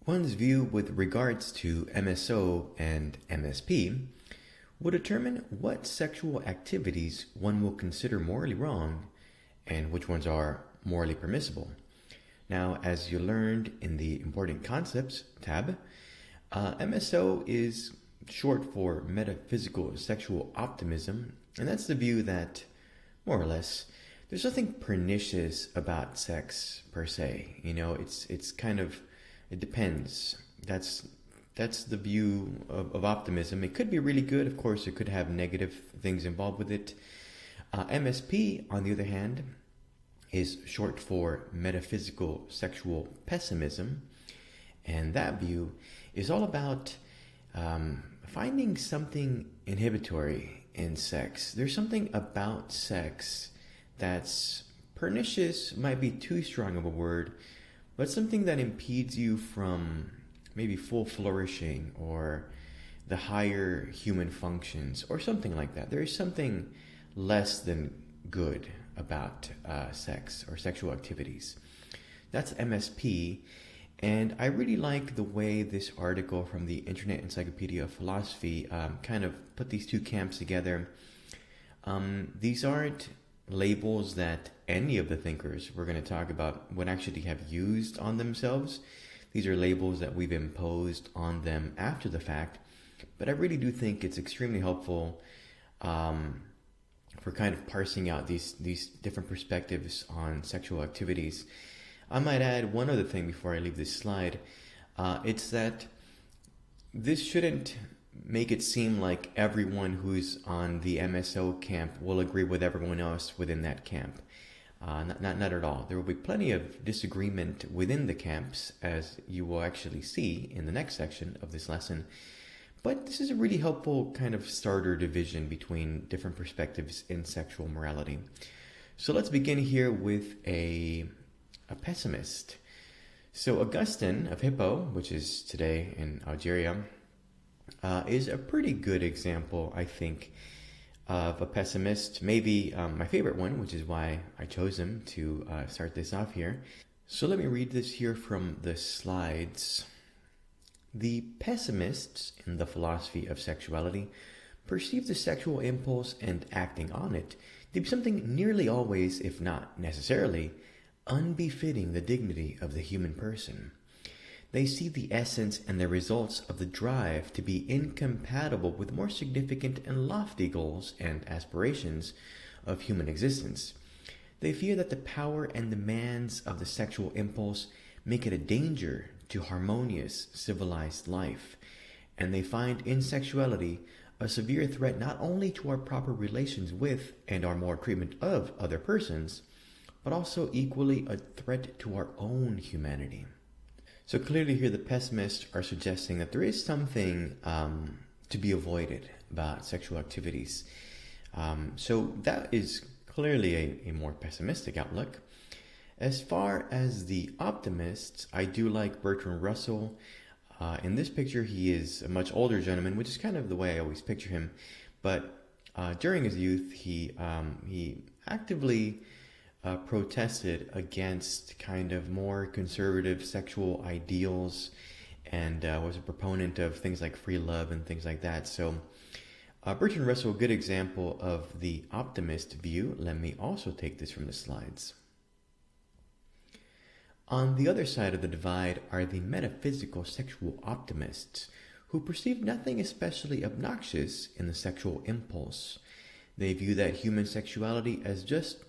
One's view with regards to MSO and MSP will determine what sexual activities one will consider morally wrong and which ones are morally permissible. Now, as you learned in the Important Concepts tab, MSO is short for Metaphysical Sexual Optimism, and that's the view that, more or less, there's nothing pernicious about sex per se. It's kind of, it depends. That's the view of optimism. It could be really good. Of course, it could have negative things involved with it. MSP, on the other hand, is short for Metaphysical Sexual Pessimism. And that view is all about finding something inhibitory in sex. There's something about sex that's pernicious, might be too strong of a word, but something that impedes you from maybe full flourishing or the higher human functions or something like that. There is something less than good about sex or sexual activities. That's MSP, and I really like the way this article from the Internet Encyclopedia of Philosophy kind of put these two camps together. These aren't labels that any of the thinkers we're going to talk about would actually have used on themselves. These are labels that we've imposed on them after the fact, but I really do think it's extremely helpful for kind of parsing out these different perspectives on sexual activities. I might add one other thing before I leave this slide. It's that this shouldn't make it seem like everyone who's on the MSO camp will agree with everyone else within that camp. Not at all. There will be plenty of disagreement within the camps, as you will actually see in the next section of this lesson. But this is a really helpful kind of starter division between different perspectives in sexual morality. So let's begin here with a pessimist. So Augustine of Hippo, which is today in Algeria, is a pretty good example, I think, of a pessimist. Maybe my favorite one, which is why I chose him to start this off here. So let me read this here from the slides. The pessimists in the philosophy of sexuality perceive the sexual impulse and acting on it to be something nearly always, if not necessarily, unbefitting the dignity of the human person. They see the essence and the results of the drive to be incompatible with more significant and lofty goals and aspirations of human existence. They fear that the power and demands of the sexual impulse make it a danger to harmonious, civilized life, and they find in sexuality a severe threat not only to our proper relations with and our moral treatment of other persons, but also equally a threat to our own humanity. So clearly here the pessimists are suggesting that there is something to be avoided about sexual activities. So that is clearly a more pessimistic outlook. As far as the optimists, I do like Bertrand Russell. In this picture, he is a much older gentleman, which is kind of the way I always picture him. But during his youth, he actively protested against kind of more conservative sexual ideals and was a proponent of things like free love and things like that. So Bertrand Russell, a good example of the optimist view. Let me also take this from the slides. On the other side of the divide are the metaphysical sexual optimists, who perceive nothing especially obnoxious in the sexual impulse. They view human sexuality as just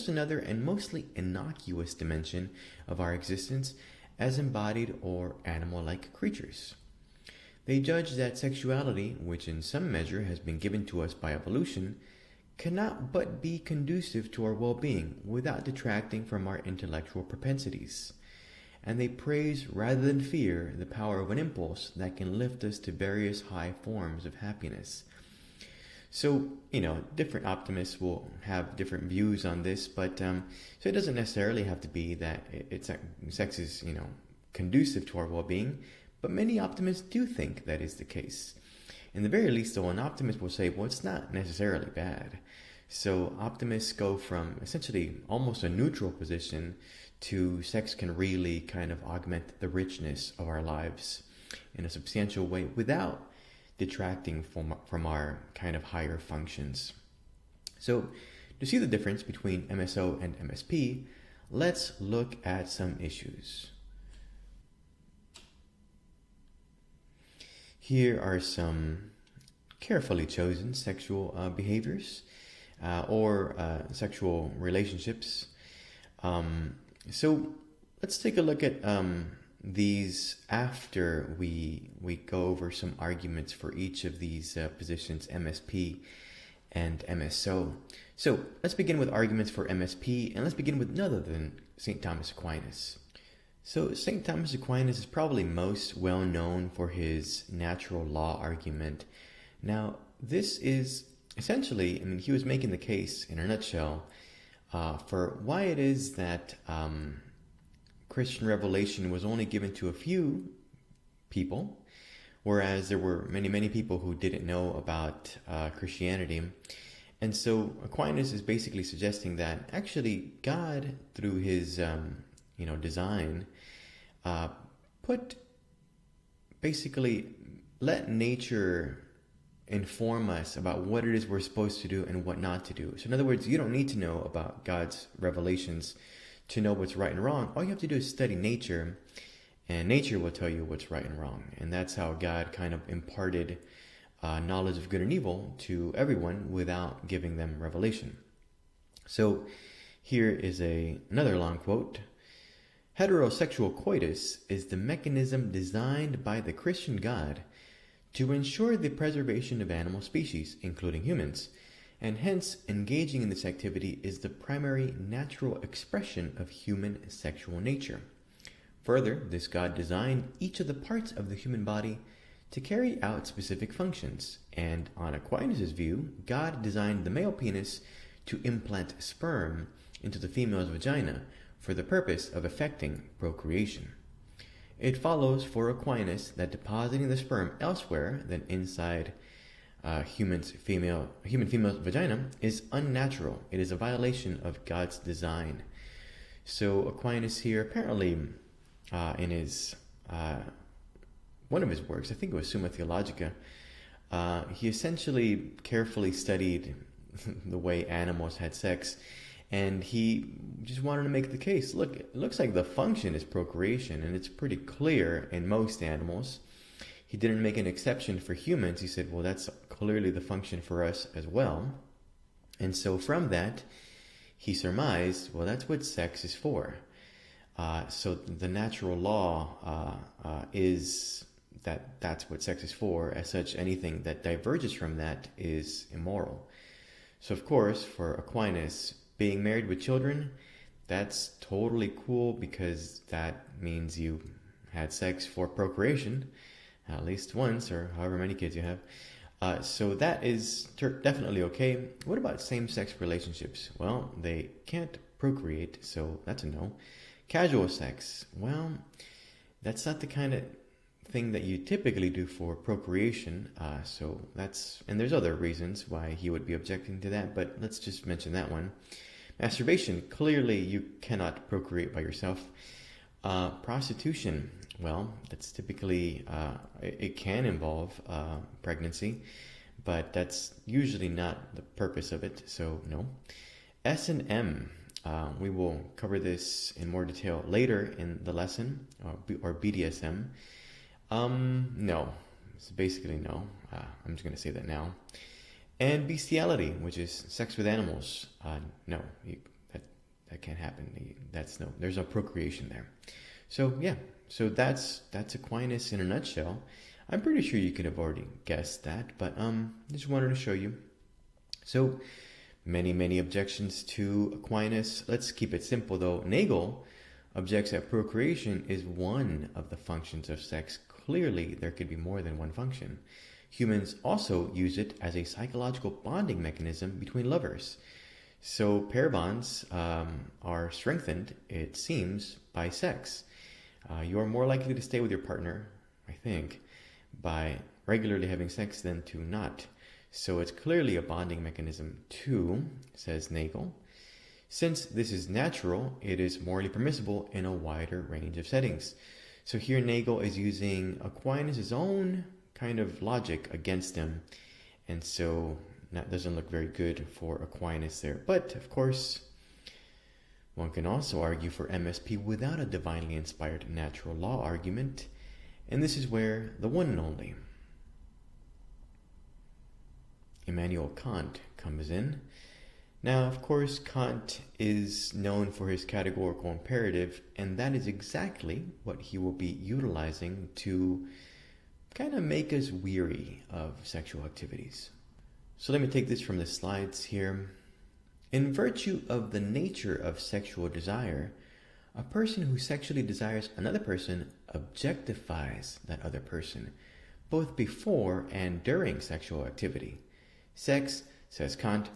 another and mostly innocuous dimension of our existence as embodied or animal-like creatures. They judge that sexuality, which in some measure has been given to us by evolution, cannot but be conducive to our well-being without detracting from our intellectual propensities. And they praise rather than fear the power of an impulse that can lift us to various high forms of happiness. So, different optimists will have different views on this, but so it doesn't necessarily have to be that sex is, conducive to our well-being, but many optimists do think that is the case. In the very least, though, an optimist will say, well, it's not necessarily bad. So optimists go from essentially almost a neutral position sex can really kind of augment the richness of our lives in a substantial way without detracting from our kind of higher functions. So, to see the difference between MSO and MSP, let's look at some issues. Here are some carefully chosen sexual behaviors or sexual relationships. So let's take a look at these after we go over some arguments for each of these positions, MSP and MSO. So let's begin with arguments for MSP, and let's begin with none other than St. Thomas Aquinas. So St. Thomas Aquinas is probably most well known for his natural law argument. Now, this is essentially, he was making the case in a nutshell for why it is that Christian revelation was only given to a few people, whereas there were many people who didn't know about Christianity. And so Aquinas is basically suggesting that actually God, through his design, let nature inform us about what it is we're supposed to do and what not to do. So in other words, you don't need to know about God's revelations to know what's right and wrong. All you have to do is study nature, and nature will tell you what's right and wrong. And that's how God kind of imparted knowledge of good and evil to everyone without giving them revelation. So here is another long quote. Heterosexual coitus is the mechanism designed by the Christian God to ensure the preservation of animal species, including humans, and hence engaging in this activity is the primary natural expression of human sexual nature. Further, this God designed each of the parts of the human body to carry out specific functions, and on Aquinas' view, God designed the male penis to implant sperm into the female's vagina for the purpose of effecting procreation. It follows for Aquinas that depositing the sperm elsewhere than inside human female's vagina is unnatural. It is a violation of God's design. So Aquinas here apparently in his one of his works, I think it was Summa Theologica, he essentially carefully studied the way animals had sex, and he just wanted to make the case. Look, it looks like the function is procreation, and it's pretty clear in most animals. He didn't make an exception for humans. He said, well, that's clearly the function for us as well. And so from that, he surmised, well, that's what sex is for. So the natural law is that that's what sex is for. As such, anything that diverges from that is immoral. So of course, for Aquinas, being married with children, that's totally cool because that means you had sex for procreation, at least once, or however many kids you have. So that is definitely okay. What about same-sex relationships? Well, they can't procreate, so that's a no. Casual sex, well, that's not the kind of thing that you typically do for procreation. So that's, and there's other reasons why he would be objecting to that, but let's just mention that one. Masturbation, clearly you cannot procreate by yourself. Prostitution, well, that's typically, it can involve pregnancy, but that's usually not the purpose of it, so no. S&M, we will cover this in more detail later in the lesson, or BDSM. No, it's basically no. I'm just going to say that now. And bestiality, which is sex with animals. No, that can't happen. That's no. There's no procreation there. So yeah, so that's Aquinas in a nutshell. I'm pretty sure you could have already guessed that, but just wanted to show you. So many objections to Aquinas. Let's keep it simple though. Nagel objects that procreation is one of the functions of sex. Clearly, there could be more than one function. Humans also use it as a psychological bonding mechanism between lovers. So pair bonds are strengthened, it seems, by sex. You are more likely to stay with your partner, I think, by regularly having sex than to not. So it's clearly a bonding mechanism too, says Nagel. Since this is natural, it is morally permissible in a wider range of settings. So here Nagel is using Aquinas' own kind of logic against him. And so that doesn't look very good for Aquinas there. But, of course, one can also argue for MSP without a divinely inspired natural law argument. And this is where the one and only Immanuel Kant comes in. Now, of course, Kant is known for his categorical imperative, and that is exactly what he will be utilizing to kind of make us weary of sexual activities. So let me take this from the slides here. In virtue of the nature of sexual desire, a person who sexually desires another person objectifies that other person, both before and during sexual activity. Sex, says Kant,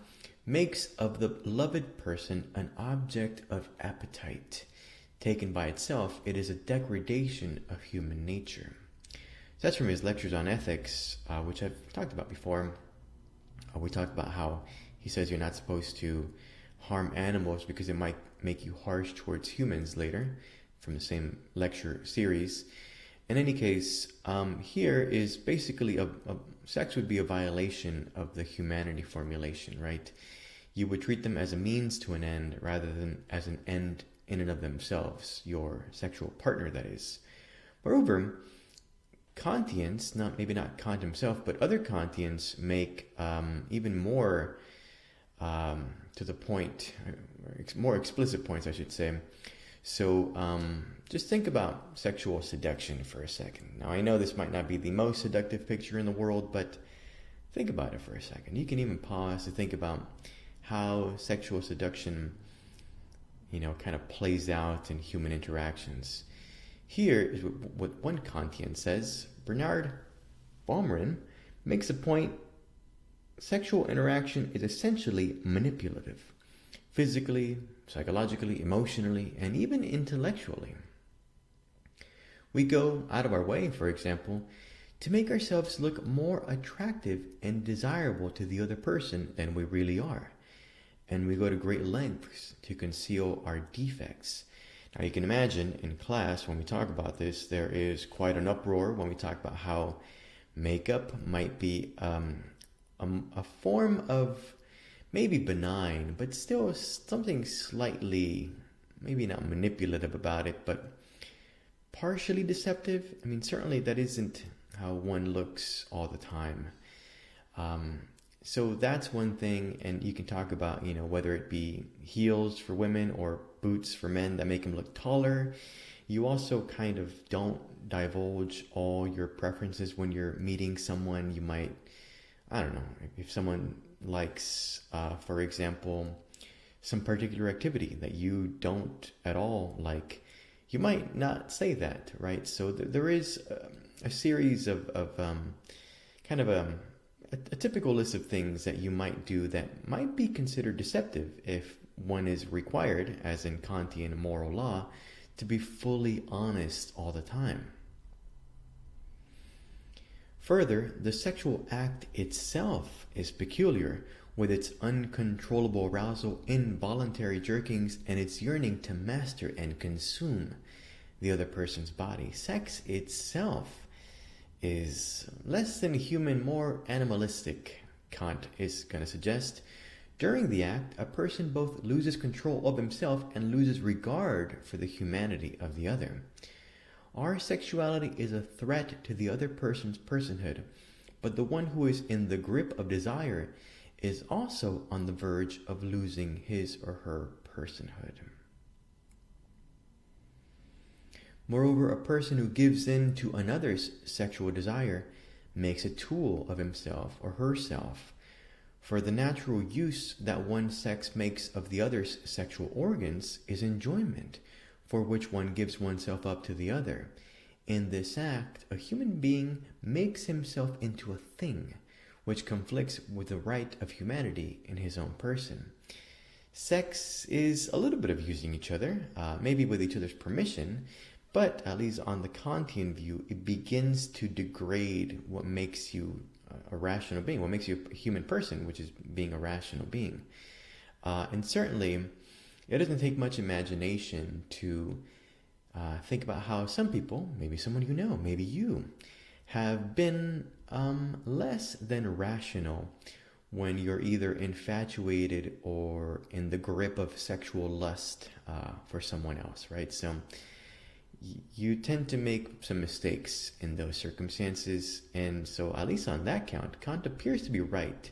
makes of the loved person an object of appetite. Taken by itself, it is a degradation of human nature. So that's from his lectures on ethics, which I've talked about before. We talked about how he says you're not supposed to harm animals because it might make you harsh towards humans later, from the same lecture series. In any case, here is basically sex would be a violation of the humanity formulation, right? You would treat them as a means to an end rather than as an end in and of themselves, your sexual partner, that is. Moreover, Kantians, maybe not Kant himself, but other Kantians make even more to the point, more explicit points, I should say. So just think about sexual seduction for a second. Now, I know this might not be the most seductive picture in the world, but think about it for a second. You can even pause to think about how sexual seduction, kind of plays out in human interactions. Here is what one Kantian says. Bernard Baumrin makes a point. Sexual interaction is essentially manipulative, physically, psychologically, emotionally, and even intellectually. We go out of our way, for example, to make ourselves look more attractive and desirable to the other person than we really are. And we go to great lengths to conceal our defects. Now you can imagine in class when we talk about this, there is quite an uproar when we talk about how makeup might be a form of maybe benign, but still something slightly, maybe not manipulative about it, but partially deceptive. I mean, certainly that isn't how one looks all the time. So that's one thing, and you can talk about, whether it be heels for women or boots for men that make them look taller. You also kind of don't divulge all your preferences when you're meeting someone. You might, I don't know, if someone likes, for example, some particular activity that you don't at all like, you might not say that, right? So there is a series of kind of a typical list of things that you might do that might be considered deceptive if one is required, as in Kantian moral law, to be fully honest all the time. Further, the sexual act itself is peculiar, with its uncontrollable arousal, involuntary jerkings, and its yearning to master and consume the other person's body. Sex itself is less than human, more animalistic, Kant is going to suggest. During the act, a person both loses control of himself and loses regard for the humanity of the other. Our sexuality is a threat to the other person's personhood, but the one who is in the grip of desire is also on the verge of losing his or her personhood. Moreover, a person who gives in to another's sexual desire makes a tool of himself or herself, for the natural use that one sex makes of the other's sexual organs is enjoyment, for which one gives oneself up to the other. In this act, a human being makes himself into a thing, which conflicts with the right of humanity in his own person. Sex is a little bit of using each other, maybe with each other's permission, but at least on the Kantian view, it begins to degrade what makes you a rational being, what makes you a human person, which is being a rational being. And certainly, It doesn't take much imagination to think about how some people, maybe someone you know, maybe you, have been less than rational when you're either infatuated or in the grip of sexual lust for someone else, right? So you tend to make some mistakes in those circumstances. And so at least on that count, Kant appears to be right.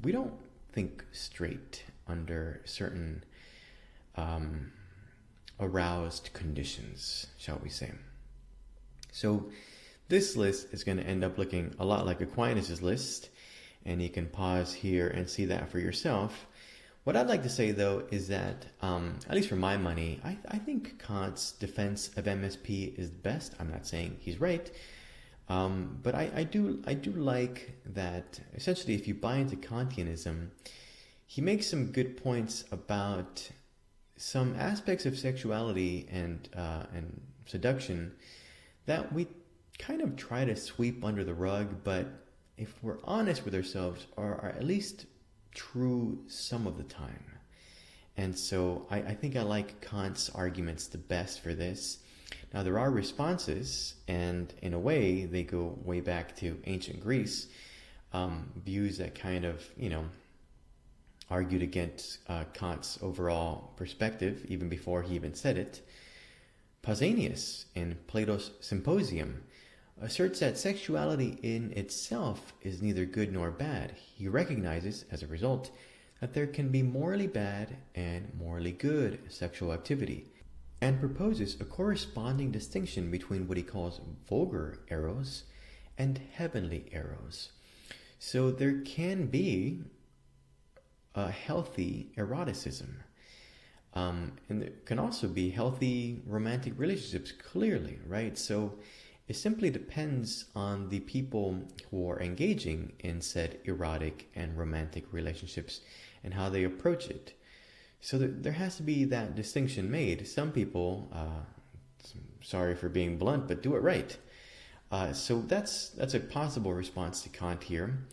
We don't think straight under certain aroused conditions, shall we say. So this list is going to end up looking a lot like Aquinas' list, and you can pause here and see that for yourself. What I'd like to say, though, is that, at least for my money, I think Kant's defense of MSP is best. I'm not saying he's right, but I do like that, essentially, if you buy into Kantianism, he makes some good points about some aspects of sexuality and seduction that we kind of try to sweep under the rug, but if we're honest with ourselves, are at least true some of the time. And so I think I like Kant's arguments the best for this. Now, there are responses, and in a way, they go way back to ancient Greece, views that kind of, argued against Kant's overall perspective, even before he even said it. Pausanias, in Plato's Symposium, asserts that sexuality in itself is neither good nor bad. He recognizes, as a result, that there can be morally bad and morally good sexual activity, and proposes a corresponding distinction between what he calls vulgar eros and heavenly eros. So there can be a healthy eroticism. And there can also be healthy romantic relationships, clearly, right? So it simply depends on the people who are engaging in said erotic and romantic relationships and how they approach it. So there has to be that distinction made. Some people, sorry for being blunt, but do it right. So that's a possible response to Kant here.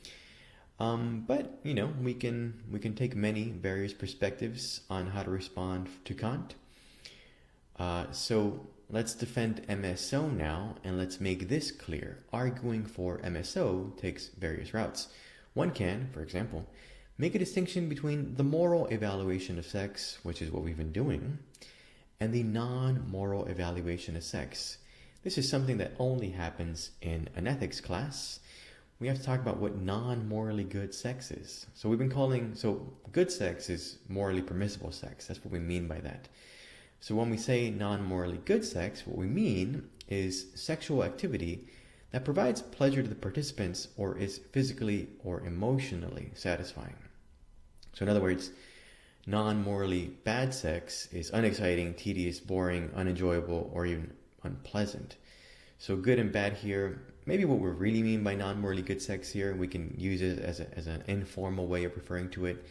But we can take many various perspectives on how to respond to Kant. So let's defend MSO now, and let's make this clear. Arguing for MSO takes various routes. One can, for example, make a distinction between the moral evaluation of sex, which is what we've been doing, and the non-moral evaluation of sex. This is something that only happens in an ethics class. We have to talk about what non-morally good sex is. So good sex is morally permissible sex. That's what we mean by that. So when we say non-morally good sex, what we mean is sexual activity that provides pleasure to the participants or is physically or emotionally satisfying. So in other words, non-morally bad sex is unexciting, tedious, boring, unenjoyable, or even unpleasant. So good and bad here, maybe what we really mean by non-morally good sex here, we can use it as an informal way of referring to it.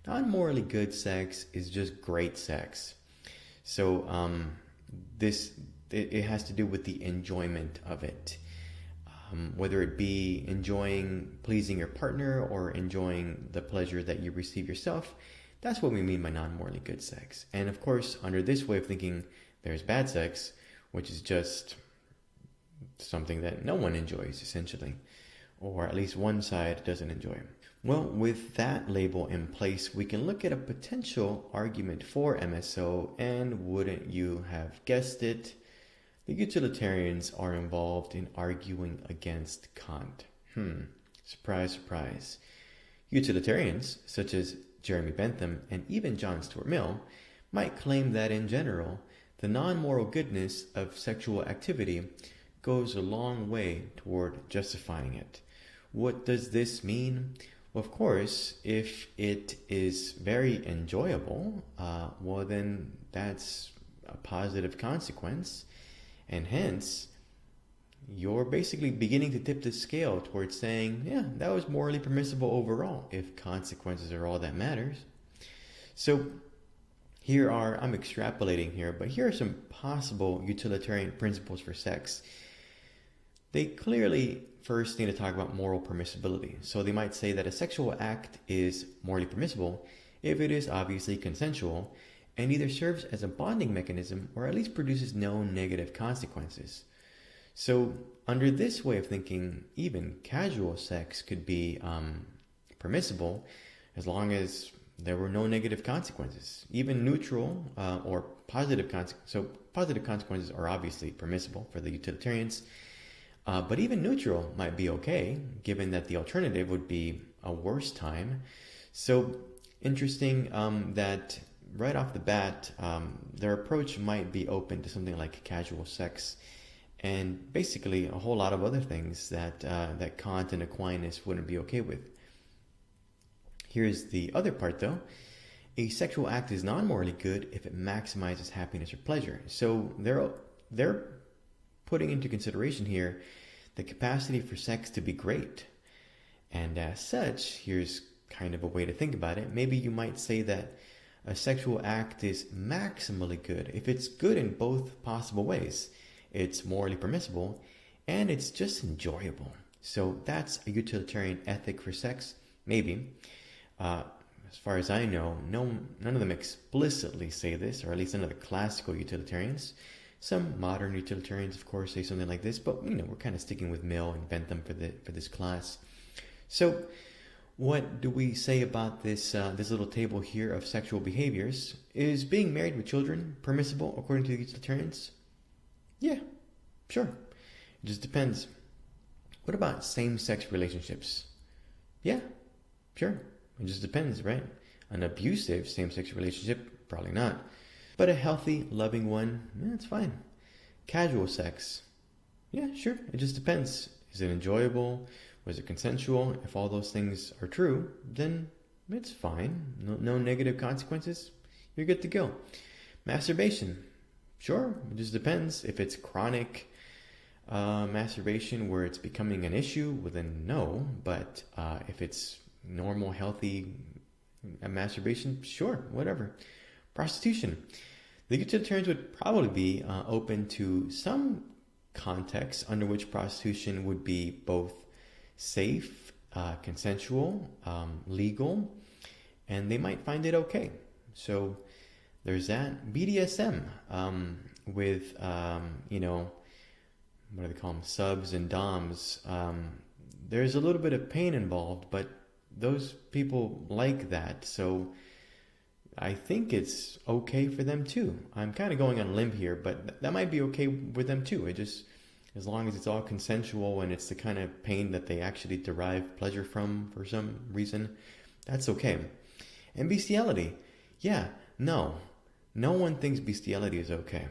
Non-morally good sex is just great sex. So it has to do with the enjoyment of it. Whether it be enjoying pleasing your partner or enjoying the pleasure that you receive yourself, that's what we mean by non-morally good sex. And of course, under this way of thinking, there's bad sex, which is just something that no one enjoys, essentially, or at least one side doesn't enjoy. Well, with that label in place, we can look at a potential argument for MSO, and wouldn't you have guessed it, the utilitarians are involved in arguing against Kant. Surprise, surprise. Utilitarians, such as Jeremy Bentham and even John Stuart Mill, might claim that in general, the non-moral goodness of sexual activity goes a long way toward justifying it. What does this mean? Well, of course, if it is very enjoyable, well then that's a positive consequence, and hence you're basically beginning to tip the scale towards saying, yeah, that was morally permissible overall, if consequences are all that matters. So I'm extrapolating here, but here are some possible utilitarian principles for sex. They clearly first need to talk about moral permissibility. So they might say that a sexual act is morally permissible if it is obviously consensual and either serves as a bonding mechanism or at least produces no negative consequences. So, under this way of thinking, even casual sex could be permissible as long as there were no negative consequences. Even neutral or positive consequences. So, positive consequences are obviously permissible for the utilitarians, but even neutral might be okay, given that the alternative would be a worse time. So, interesting that right off the bat, their approach might be open to something like casual sex, and basically a whole lot of other things that that Kant and Aquinas wouldn't be okay with. Here's the other part though. A sexual act is non-morally good if it maximizes happiness or pleasure. So they're putting into consideration here the capacity for sex to be great. And as such, here's kind of a way to think about it. Maybe you might say that a sexual act is maximally good if it's good in both possible ways. It's morally permissible, and it's just enjoyable. So that's a utilitarian ethic for sex, maybe. As far as I know, none of them explicitly say this, or at least none of the classical utilitarians. Some modern utilitarians, of course, say something like this, but we're kind of sticking with Mill and Bentham for this class. So, what do we say about this this little table here of sexual behaviors? Is being married with children permissible according to the utilitarians? Yeah, sure. It just depends. What about same-sex relationships? Yeah, sure. It just depends, right? An abusive same-sex relationship, probably not. But a healthy, loving one, it's fine. Casual sex, yeah, sure. It just depends. Is it enjoyable? Was it consensual? If all those things are true, then it's fine. No negative consequences. You're good to go. Masturbation, sure. It just depends. If it's chronic masturbation where it's becoming an issue, well then no. But if it's normal, healthy masturbation, sure, whatever. Prostitution. The utilitarians would probably be open to some contexts under which prostitution would be both safe, consensual, legal, and they might find it okay. So there's that. BDSM with, what do they call them? Subs and doms. There's a little bit of pain involved, but those people like that. So I think it's okay for them too. I'm kind of going on a limb here, but that might be okay with them too. It just, as long as it's all consensual and it's the kind of pain that they actually derive pleasure from for some reason, that's okay. And bestiality. Yeah, no one thinks bestiality is okay.